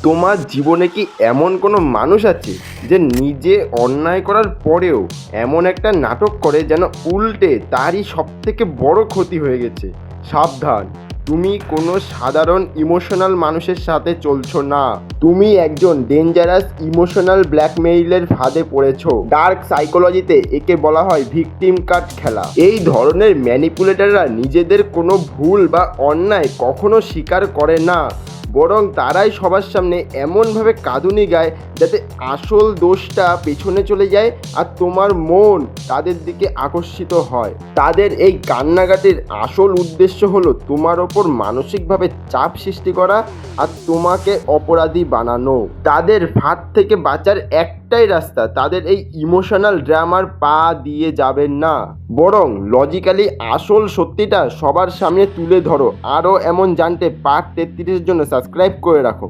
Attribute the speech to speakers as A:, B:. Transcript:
A: তোমার জীবনে কি এমন কোনো মানুষ আছে যে নিজে অন্যায় করার পরেও এমন একটা নাটক করে যেন উল্টে তারই সবথেকে বড় ক্ষতি হয়ে গেছে? সাবধান, তুমি কোনো সাধারণ ইমোশনাল মানুষের সাথে চলছো না, তুমি একজন ডেঞ্জারাস ইমোশনাল ব্ল্যাকমেইলের ফাঁদে পড়েছো। ডার্ক সাইকোলজিতে একে বলা হয় ভিকটিম কার্ড খেলা। এই ধরনের ম্যানিপুলেটররা নিজেদের কোনো ভুল বা অন্যায় কখনো স্বীকার করে না, বরং তারাই সবার সামনে এমনভাবে কাঁদুনি গায় যাতে আসল দোষটা পেছনে চলে যায় আর তোমার মন তাদের দিকে আকর্ষিত হয়। তাদের এই কান্নাকাটির আসল উদ্দেশ্য হলো তোমার ওপর মানসিকভাবে চাপ সৃষ্টি করা আর তোমাকে অপরাধী বানানো। তাদের ফাঁদ থেকে বাঁচার একটাই রাস্তা, তাদের এই ইমোশনাল ড্রামার পা দিয়ে যাবেন না, বরং লজিক্যালি আসল সত্যিটা সবার সামনে তুলে ধরো। আরও এমন জানতে পার্ট 33-এর জন্য সাবস্ক্রাইব করে রাখো।